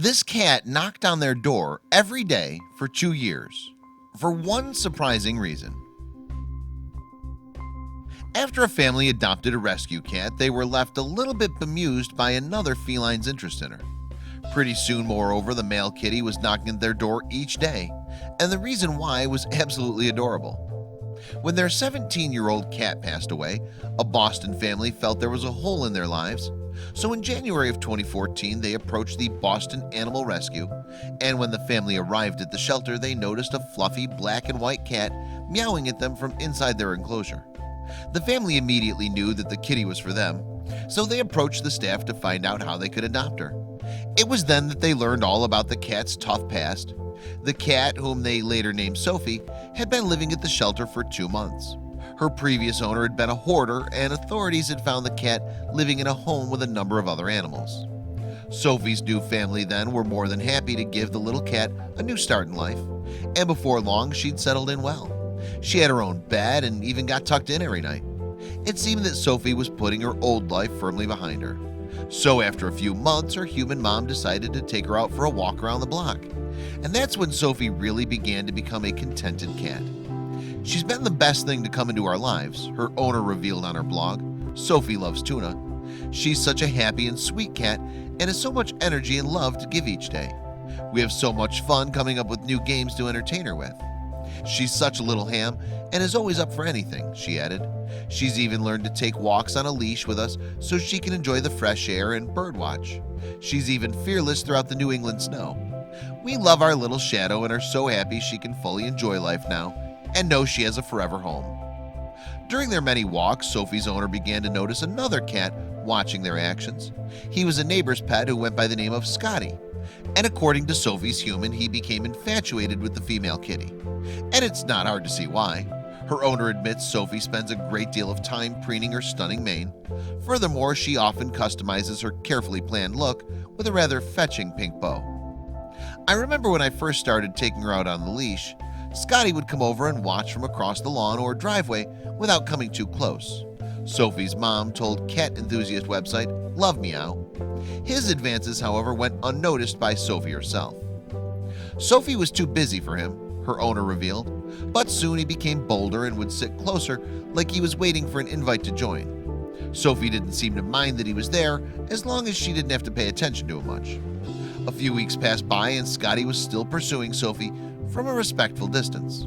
This cat knocked on their door every day for 2 years for one surprising reason. After a family adopted a rescue cat, they were left a little bit bemused by another feline's interest in her. Pretty soon, moreover, the male kitty was knocking at their door each day, and the reason why was absolutely adorable. When their 17-year-old cat passed away, a Boston family felt there was a hole in their lives. So in January of 2014, they approached the Boston Animal Rescue, and when the family arrived at the shelter, they noticed a fluffy black and white cat meowing at them from inside their enclosure. The family immediately knew that the kitty was for them, so they approached the staff to find out how they could adopt her. It was then that they learned all about the cat's tough past. The cat, whom they later named Sophie, had been living at the shelter for 2 months. Her previous owner had been a hoarder, and authorities had found the cat living in a home with a number of other animals. Sophie's new family then were more than happy to give the little cat a new start in life, and before long she'd settled in well. She had her own bed and even got tucked in every night. It seemed that Sophie was putting her old life firmly behind her. So after a few months, her human mom decided to take her out for a walk around the block. And that's when Sophie really began to become a contented cat. She's been the best thing to come into our lives, her owner revealed on her blog. Sophie loves tuna. She's such a happy and sweet cat and has so much energy and love to give each day. We have so much fun coming up with new games to entertain her with. She's such a little ham and is always up for anything, she added. She's even learned to take walks on a leash with us so she can enjoy the fresh air and birdwatch. She's even fearless throughout the New England snow. We love our little shadow and are so happy she can fully enjoy life now and know she has a forever home. During their many walks, Sophie's owner began to notice another cat watching their actions. He was a neighbor's pet who went by the name of Scotty. And according to Sophie's human, he became infatuated with the female kitty. And it's not hard to see why. Her owner admits Sophie spends a great deal of time preening her stunning mane. Furthermore, she often customizes her carefully planned look with a rather fetching pink bow. I remember when I first started taking her out on the leash, Scotty would come over and watch from across the lawn or driveway without coming too close. Sophie's mom told cat enthusiast website Love Meow. His advances, however, went unnoticed by Sophie herself. Sophie was too busy for him, her owner revealed, but soon he became bolder and would sit closer like he was waiting for an invite to join. Sophie didn't seem to mind that he was there as long as she didn't have to pay attention to him much. A few weeks passed by and Scotty was still pursuing Sophie from a respectful distance.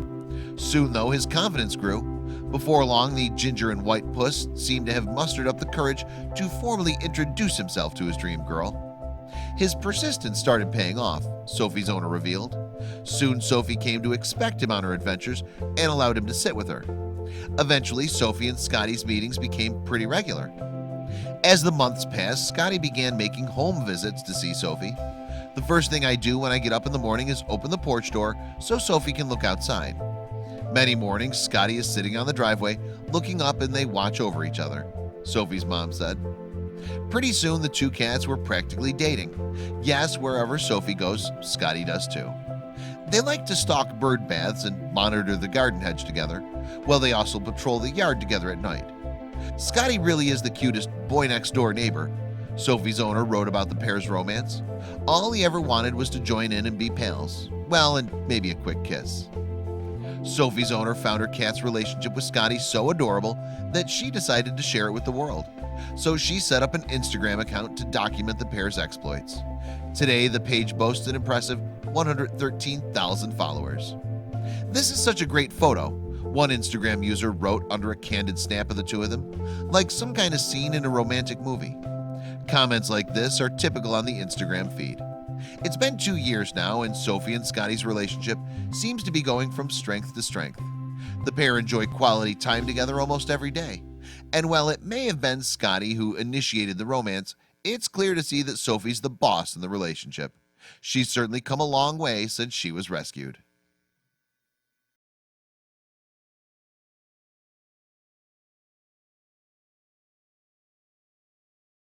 Soon, though, his confidence grew. Before long, the ginger and white puss seemed to have mustered up the courage to formally introduce himself to his dream girl. His persistence started paying off, Sophie's owner revealed. Soon, Sophie came to expect him on her adventures and allowed him to sit with her. Eventually, Sophie and Scotty's meetings became pretty regular. As the months passed, Scotty began making home visits to see Sophie. The first thing I do when I get up in the morning is open the porch door so Sophie can look outside. Many mornings, Scotty is sitting on the driveway, looking up, and they watch over each other, Sophie's mom said. Pretty soon, the two cats were practically dating. Yes, wherever Sophie goes, Scotty does too. They like to stalk bird baths and monitor the garden hedge together, while they also patrol the yard together at night. Scotty really is the cutest boy-next-door neighbor, Sophie's owner wrote about the pair's romance. All he ever wanted was to join in and be pals. Well, and maybe a quick kiss. Sophie's owner found her cat's relationship with Scotty so adorable that she decided to share it with the world. So she set up an Instagram account to document the pair's exploits. Today, the page boasts an impressive 113,000 followers. This is such a great photo, one Instagram user wrote under a candid snap of the two of them, like some kind of scene in a romantic movie. Comments like this are typical on the Instagram feed. It's been 2 years now, and Sophie and Scotty's relationship seems to be going from strength to strength. The pair enjoy quality time together almost every day. And while it may have been Scotty who initiated the romance, it's clear to see that Sophie's the boss in the relationship. She's certainly come a long way since she was rescued.